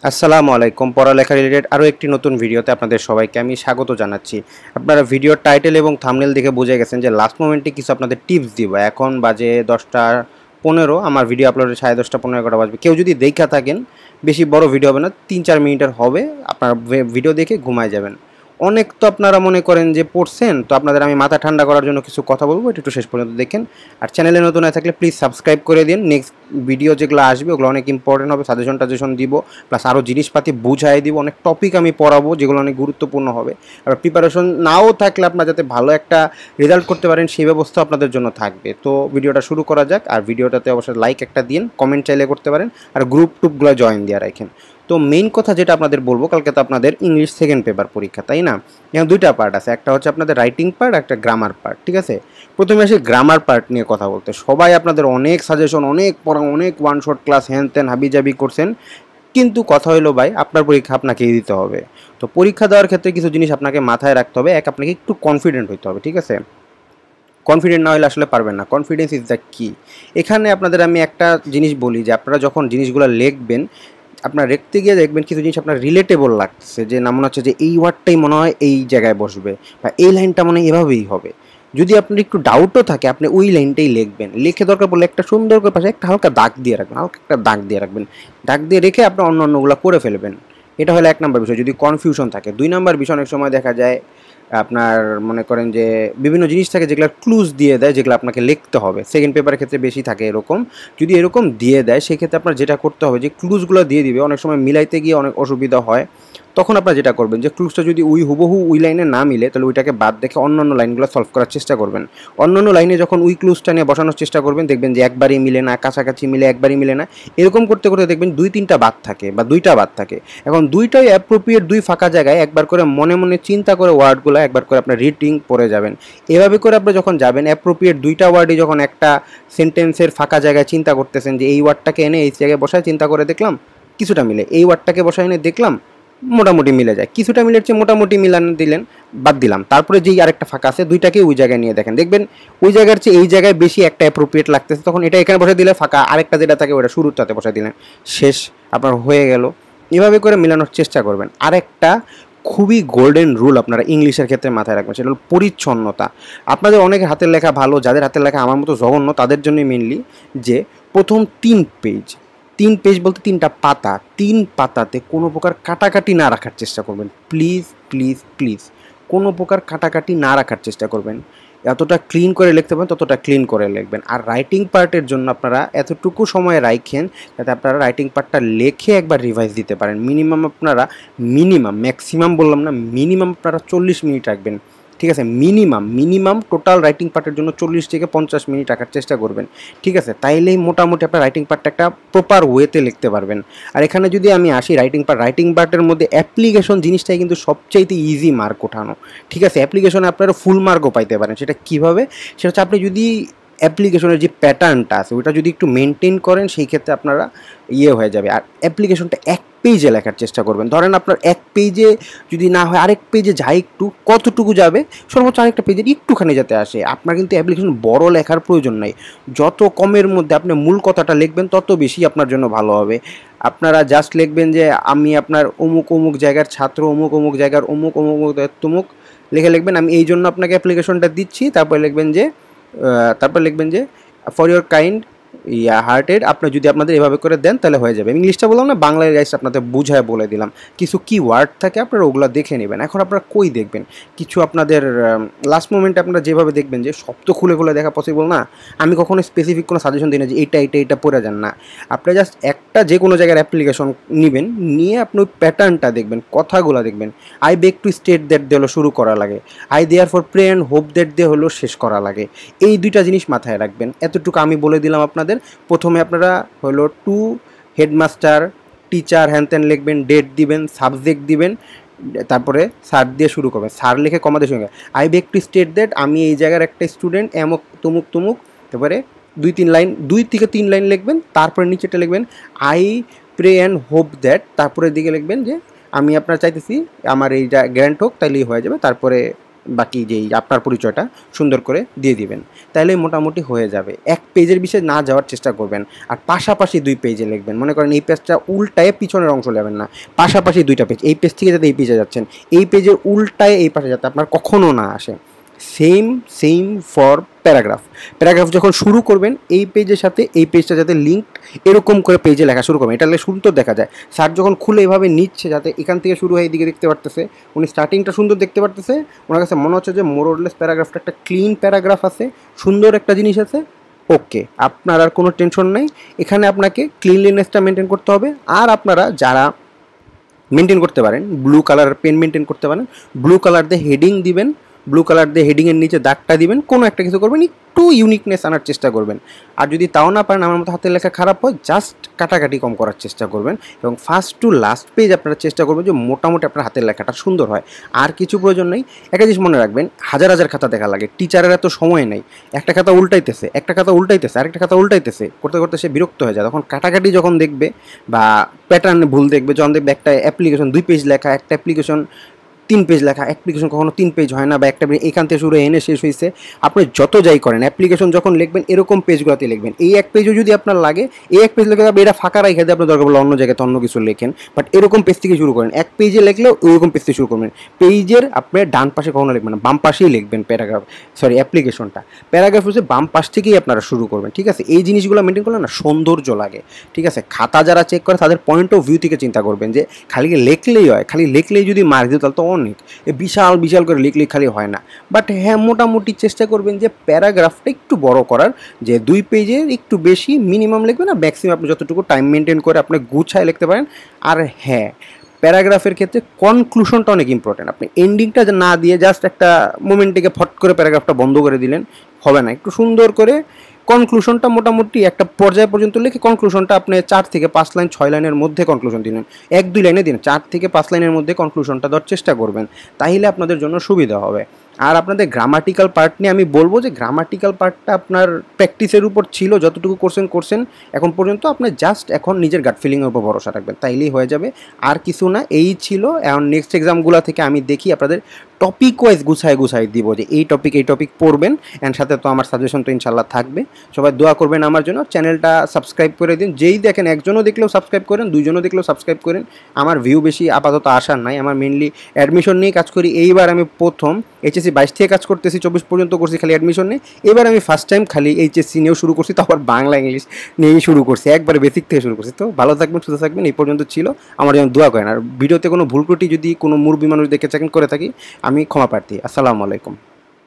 আসসালামু আলাইকুম। পড়ালেখা রিলেটেড আরও একটি নতুন ভিডিওতে আপনাদের সবাইকে আমি স্বাগত জানাচ্ছি। আপনারা ভিডিওর টাইটেল এবং থাম্বনেল দেখে বুঝে গেছেন যে লাস্ট মোমেন্টে কিছু আপনাদের টিপস দিব। এখন বাজে 10টা 15, আমার ভিডিও আপলোডের 10:30 11 বাজবে। কেউ যদি দেখা থাকেন, বেশি বড় ভিডিও হবে না, 3-4 মিনিটের হবে, আপনারা ভিডিও দেখে ঘুমায় যাবেন। অনেক তো আপনারা মনে করেন যে পড়ছেন, তো আপনাদের আমি মাথা ঠান্ডা করার জন্য কিছু কথা বলবো, এটা একটু শেষ পর্যন্ত দেখেন। আর চ্যানেলে নতুন হয়ে থাকলে প্লিজ সাবস্ক্রাইব করে দিন। নেক্সট ভিডিও যেগুলো আসবে ওগুলো অনেক ইম্পর্টেন্ট হবে, সাজেশন দিব, প্লাস আরও জিনিসপাতি বুঝাই দিব, অনেক টপিক আমি পড়াবো যেগুলো অনেক গুরুত্বপূর্ণ হবে। আর প্রিপারেশন নাও থাকলে আপনারা যাতে ভালো একটা রেজাল্ট করতে পারেন সেই ব্যবস্থা আপনাদের জন্য থাকবে। তো ভিডিওটা শুরু করা যাক। আর ভিডিওটাতে অবশ্যই লাইক একটা দিন, কমেন্ট চাইলে করতে পারেন, আর গ্রুপ টুপগুলো জয়েন দিয়ে রাখেন। তো মেইন কথা যেটা আপনাদের বলবো, কালকে তো আপনাদের ইংলিশ সেকেন্ড পেপার পরীক্ষা, তাই না? এখানে দুইটা পার্ট আছে, একটা হচ্ছে আপনাদের রাইটিং পার্ট, একটা গ্রামার পার্ট, ঠিক আছে? প্রথমে আসি গ্রামার পার্ট নিয়ে কথা বলতে। সবাই আপনাদের অনেক সাজেশন, অনেক পড়া, অনেক ওয়ান শট ক্লাস হ্যান ত্যান হাবিজাবি করছেন, কিন্তু কথা হলো ভাই, আপনার পরীক্ষা আপনাকেই দিতে হবে। তো পরীক্ষা দেওয়ার ক্ষেত্রে কিছু জিনিস আপনাকে মাথায় রাখতে হবে। আপনাকে একটু কনফিডেন্ট হতে হবে, ঠিক আছে? কনফিডেন্ট না হলে আসলে পারবেন না। কনফিডেন্স ইজ দ্য কি। এখানে আপনাদের আমি একটা জিনিস বলি, যে আপনারা যখন জিনিসগুলো লিখবেন, আপনার লিখতে গিয়ে দেখবেন কিছু জিনিস আপনার রিলেটেবল লাগছে, যে না মনে হচ্ছে যে এই ওয়ার্ডটাই মনে হয় এই জায়গায় বসবে, বা এই লাইনটা মনে হয় এভাবেই হবে। যদি আপনার একটু ডাউটও থাকে, আপনি ওই লাইনটাই লিখবেন। লিখে দরকার পড়লে একটা সুন্দর করে পাশে একটা হালকা দাগ দিয়ে রাখবেন, হালকা একটা দাগ দিয়ে রাখবেন। দাগ দিয়ে রেখে আপনি অন্য অন্যগুলো করে ফেলবেন। এটা হলো 1 নম্বর বিষয়, যদি কনফিউশন থাকে। 2 নম্বর বিষয়, অনেক সময় দেখা যায় আপনার মনে করেন যে বিভিন্ন জিনিস থাকে যেগুলো ক্লুজ দিয়ে দেয়, যেগুলো আপনাকে লিখতে হবে। সেকেন্ড পেপারের ক্ষেত্রে বেশি থাকে এরকম। যদি এরকম দিয়ে দেয়, সেক্ষেত্রে আপনার যেটা করতে হবে, যে ক্লুজগুলো দিয়ে দিবে, অনেক সময় মিলাইতে গিয়ে অনেক অসুবিধা হয়। তখন আপনারা যেটা করবেন, যে ক্লুজটা যদি হুবহু ওই লাইনে না মিলে, তাহলে ওইটাকে বাদ দেখে অন্য অন্য লাইনগুলো সলভ করার চেষ্টা করবেন। অন্য অন্য লাইনে যখন ওই ক্লুজটা নিয়ে বসানোর চেষ্টা করবেন, দেখবেন যে একবারই মিলে না, কাছাকাছি মিলে, একবারই মিলে না। এরকম করতে করতে দেখবেন 2-3টা বাদ থাকে, বা 2টা বাদ থাকে। এখন দুইটাই অ্যাপ্রোপ্রিয়েট, 2 ফাঁকা জায়গায় একবার করে মনে মনে চিন্তা করে ওয়ার্ডগুলো একবার করে আপনার রিডিং পড়ে যাবেন। এভাবে করে আপনি যখন যাবেন, অ্যাপ্রোপ্রিয়েট 2টা ওয়ার্ডই যখন একটা সেন্টেন্সের ফাঁকা জায়গায় চিন্তা করতেছেন, যে এই ওয়ার্ডটাকে এনে এই জায়গায় বসায় চিন্তা করে দেখলাম কিছুটা মিলে, এই ওয়ার্ডটাকে বসায় এনে দেখলাম মোটামুটি মিলে যায়, কিছুটা মিলের চেয়ে মোটামুটি মিলানো দিলেন, বাদ দিলাম। তারপরে যেই আরেকটা ফাঁকা আছে, দুইটাকে ওই জায়গায় নিয়ে দেখেন, দেখবেন ওই জায়গার চেয়ে এই জায়গায় বেশি একটা অ্যাপ্রোপ্রিয়েট লাগতেছে, তখন এটা এখানে বসে দিলে ফাঁকা, আরেকটা যেটা থাকে ওটা শুরুটাতে বসে দিলেন, শেষ, আপনার হয়ে গেল। এভাবে করে মেলানোর চেষ্টা করবেন। আরেকটা খুবই গোল্ডেন রুল আপনারা ইংলিশের ক্ষেত্রে মাথায় রাখবেন, সেটা হলো পরিচ্ছন্নতা। আপনাদের অনেকের হাতের লেখা ভালো, যাদের হাতের লেখা আমার মতো জঘন্য, তাদের জন্যই মেনলি, যে প্রথম 3 পেজ, 3 পেজ বলতে 3টা পাতা, 3 পাতাতে কোনো প্রকার কাটাকাটি না রাখার চেষ্টা করবেন। প্লিজ প্লিজ প্লিজ কোনো প্রকার কাটাকাটি না রাখার চেষ্টা করবেন। যতটা ক্লিন করে লিখতে পারেন ততটা ক্লিন করে লিখবেন। আর রাইটিং পার্টের জন্য আপনারা এতটুকু সময় রাখেন, যাতে আপনারা রাইটিং পার্টটা লিখে একবার রিভাইজ দিতে পারেন। মিনিমাম আপনারা, মিনিমাম, ম্যাক্সিমাম বললাম না, মিনিমাম আপনারা 40 মিনিট রাখবেন, ঠিক আছে? মিনিমাম টোটাল রাইটিং পার্টের জন্য 40 থেকে 50 মিনিট রাখার চেষ্টা করবেন, ঠিক আছে? তাইলেই মোটামুটি আপনার রাইটিং পার্টটা একটা প্রপার ওয়েতে লিখতে পারবেন। আর এখানে যদি আমি আসি রাইটিং পার্টের মধ্যে অ্যাপ্লিকেশন জিনিসটাই কিন্তু সবচাইতে ইজি মার্ক ওঠানো, ঠিক আছে? অ্যাপ্লিকেশনে আপনারা ফুল মার্কও পাইতে পারেন। সেটা কীভাবে? সেটা হচ্ছে আপনি যদি অ্যাপ্লিকেশনের যে প্যাটার্নটা আছে ওটা যদি একটু মেনটেন করেন, সেই ক্ষেত্রে আপনারা হয়ে যাবে। আর অ্যাপ্লিকেশনটা 1 পেজে লেখার চেষ্টা করবেন। ধরেন আপনার 1 পেজে যদি না হয়, আরেক পেজে যায় একটু, কতটুকু যাবে, সর্বোচ্চ আরেকটা পেজের একটুখানি যাতে আসে। আপনার কিন্তু অ্যাপ্লিকেশন বড় লেখার প্রয়োজন নাই। যত কমের মধ্যে আপনি মূল কথাটা লিখবেন, তত বেশি আপনার জন্য ভালো হবে। আপনারা জাস্ট লিখবেন যে আমি আপনার অমুক অমুক জায়গার ছাত্র, অমুক অমুক জায়গার অমুক অমুক তমুক, লিখবেন আমি এই জন্য আপনাকে অ্যাপ্লিকেশনটা দিচ্ছি। তারপর লিখবেন যে ফর ইয়োর কাইন্ড হার্টেড। আপনি যদি আপনাদের এভাবে করে দেন তাহলে হয়ে যাবে। ইংলিশটা বললাম না, বাংলায় গাইস আপনাদের বুঝায় বলে দিলাম। কিছু কি ওয়ার্ড থাকে, আপনারা ওগুলো দেখে নেবেন। এখন আপনারা কই দেখবেন? কিছু আপনাদের লাস্ট মোমেন্টে আপনারা যেভাবে দেখবেন, যে সব তো খুলে খুলে দেখা পসিবল না। আমি কখনো স্পেসিফিক কোনো সাজেশন দিই না যে এটা পড়ে যান না। আপনি জাস্ট একটা যে কোনো জায়গার অ্যাপ্লিকেশন নেবেন, নিয়ে আপনি ওই প্যাটার্নটা দেখবেন, কথাগুলো দেখবেন। I beg to state that দিয়ে হলো শুরু করা লাগে, I therefore pray and hope that দিয়ে হলো শেষ করা লাগে। এই দুইটা জিনিস মাথায় রাখবেন। এতটুকু আমি বলে দিলাম আপনাদের। প্রথমে আপনারা হলো টু হেডমাস্টার টিচার হ্যান ত্যান লিখবেন, ডেট দিবেন, সাবজেক্ট দিবেন, তারপরে স্যার দিয়ে শুরু করবেন। স্যার লিখে কমা দিয়ে শুরু করবেন। I beg to state that, আমি এই জায়গার একটা স্টুডেন্ট, এমক তমুক তমুক। তারপরে 2-3 লাইন লিখবেন। তারপরে নিচেটা লিখবেন I pray and hope that. তারপরে দিকে লিখবেন যে আমি আপনার চাইতেছি আমার এইটা গ্র্যান্ট হোক, তাইলেই হয়ে যাবে। তারপরে বাকি যেই আপনার পরিচয়টা সুন্দর করে দিয়ে দিবেন, তাহলে মোটামুটি হয়ে যাবে। এক পেজের বিষয়ে না যাওয়ার চেষ্টা করবেন, আর পাশাপাশি 2 পেজে লিখবেন। মনে করেন এই পেজটা উল্টায় পিছনের অংশ নেবেন না, পাশাপাশি 2টা পেজ, এই পেজ থেকে যাতে এই পেজে যাচ্ছেন, এই পেজের উল্টায় এই পাশে যাতে আপনার কখনো না আসে। সেম ফর প্যারাগ্রাফ যখন শুরু করবেন এই পেজের সাথে এই পেজটা যাতে লিঙ্ক এরকম করে পেজে লেখা শুরু করবেন, এটা সুন্দর দেখা যায়। স্যার যখন খুলে এভাবে নিচ্ছে যাতে এখান থেকে শুরু হয়ে এদিকে দেখতে পারতেছে, উনি স্টার্টিংটা সুন্দর দেখতে পারতেছে, ওনার কাছে মনে হচ্ছে যে মোরলেস প্যারাগ্রাফটা একটা ক্লিন প্যারাগ্রাফ আছে, সুন্দর একটা জিনিস আছে, ওকে, আপনার আর কোনো টেনশন নাই। এখানে আপনাকে ক্লিনলিনেসটা মেনটেন করতে হবে। আর আপনারা যারা মেনটেন করতে পারেন, ব্লু কালার পেন মেনটেন করতে পারেন, ব্লু কালার দিয়ে হেডিং দিবেন, ব্লু কালার দিয়ে হেডিংয়ের নিচে দাগটা দিবেন, কোনো একটা কিছু করবেন, একটু ইউনিকনেস আনার চেষ্টা করবেন। আর যদি তাও না পারেন, আমার মতো হাতের লেখা খারাপ হয়, জাস্ট কাটাকাটি কম করার চেষ্টা করবেন, এবং ফার্স্ট টু লাস্ট পেজ আপনারা চেষ্টা করবেন যে মোটামুটি আপনার হাতের লেখাটা সুন্দর হয়। আর কিছু প্রয়োজন নেই। একটা জিনিস মনে রাখবেন, হাজার খাতা দেখা লাগে, টিচারের এত সময় নেই। একটা খাতা উল্টাইতেছে, আরেকটা খাতা উল্টাইতেছে, করতে করতে সে বিরক্ত হয়ে যায়। তখন কাটাকাটি যখন দেখবে বা প্যাটার্ন ভুল দেখবে, যখন দেখবে একটা অ্যাপ্লিকেশন 2 পেজ লেখা, একটা অ্যাপ্লিকেশন 3 পেজ লেখা, অ্যাপ্লিকেশন কখনো 3 পেজ হয় না, বা একটা এখান থেকে শুরু এনে শেষ হয়েছে। আপনি যত যাই করেন, অ্যাপ্লিকেশন যখন লিখবেন এরকম পেজগুলোতে লিখবেন। এই এক পেজও যদি আপনার লাগে, এই এক পেজ লিখে যাবে, এটা ফাঁকা রেখে দিয়ে আপনার দরকার বলে অন্য জায়গাতে অন্য কিছু লেখেন, বাট এরকম পেজ থেকে শুরু করেন। এক পেজে লিখলেও ওইরকম পেজ থেকে শুরু করবেন। পেজের আপনার ডান পাশে কখনো লিখবেন না, বাম পাশেই লিখবেন অ্যাপ্লিকেশনটা। প্যারাগ্রাফ হচ্ছে বাম পাশ থেকেই আপনারা শুরু করবেন, ঠিক আছে? এই জিনিসগুলো মেনটেন করলে না সৌন্দর্য লাগে, ঠিক আছে? খাতা যারা চেক করে তাদের পয়েন্ট অফ ভিউ থেকে চিন্তা করবেন যে খালি লিখলেই হয়, খালি লিখলেই যদি মার্ক দিত তাহলে তো অনেক, বিশাল করে লিখলেই খালি হয় না। বাট হ্যাঁ, মোটামুটি চেষ্টা করবেন যে প্যারাগ্রাফটা একটু বড় করার, যে 2 পেজের একটু বেশি মিনিমাম লিখবেন, না ম্যাক্সিমাম আপনি যতটুকু টাইম মেনটেন করে আপনি গুছায় লিখতে পারেন। আর হ্যাঁ, প্যারাগ্রাফের ক্ষেত্রে কনক্লুশনটা অনেক ইম্পর্টেন্ট। আপনি এন্ডিংটা না দিয়ে জাস্ট একটা মোমেন্টে ফট করে প্যারাগ্রাফটা বন্ধ করে দিলেন, হবে না। একটু সুন্দর করে কনক্লুশনটা মোটামুটি একটা পর্যায় পর্যন্ত লিখে কনক্লুশনটা আপনি 4 থেকে 5 লাইন 6 লাইনের মধ্যে কনক্লুশন দিলেন, 1-2 লাইনে দিন, 4 থেকে 5 লাইনের মধ্যে কনক্লুশনটা দেওয়ার চেষ্টা করবেন, তাহলে আপনাদের জন্য সুবিধা হবে। আর আপনাদের গ্রামাটিক্যাল পার্ট নিয়ে আমি বলবো যে গ্রামাটিক্যাল পার্টটা আপনার প্র্যাকটিসের উপর ছিল, যতটুকু করছেন এখন পর্যন্ত। আপনি জাস্ট এখন নিজের গাট ফিলিংয়ের উপর ভরসা রাখবেন, তাইলেই হয়ে যাবে। আর কিছু না, এই ছিল। এখন নেক্সট এক্সামগুলো থেকে আমি দেখি আপনাদের টপিক ওয়াইজ গুছায় দিব যে এই টপিক পড়বেন, অ্যান্ড সাথে তো আমার সাজেশন তো ইনশাল্লাহ থাকবে। সবাই দোয়া করবেন আমার জন্য, চ্যানেলটা সাবস্ক্রাইব করে দিন। যেই দেখেন, একজনও দেখলেও সাবস্ক্রাইব করেন, 2জনও দেখলেও সাবস্ক্রাইব করেন। আমার ভিউ বেশি আপাতত আসার নাই, আমার মেনলি অ্যাডমিশন নিয়ে কাজ করি। এইবার আমি প্রথম এইচএসসি 22 থেকে কাজ করতেছি, 24 পর্যন্ত করছি খালি অ্যাডমিশন নিয়ে। এবার আমি ফার্স্ট টাইম খালি এইচএসসি নিয়েও শুরু করছি, তো আবার বাংলা ইংলিশ নিয়েই শুরু করছি, একবারে বেসিক থেকে শুরু করছি। তো ভালো থাকবেন, সুস্থ থাকবেন, এই পর্যন্ত ছিল। আমার যেন দোয়া করেন। আর ভিডিওতে কোনো ভুল ত্রুটি যদি কোনো মুরব্বি মানুষ দেখে করে থাকি, আমি ক্ষমা প্রার্থী। আসসালামু আলাইকুম।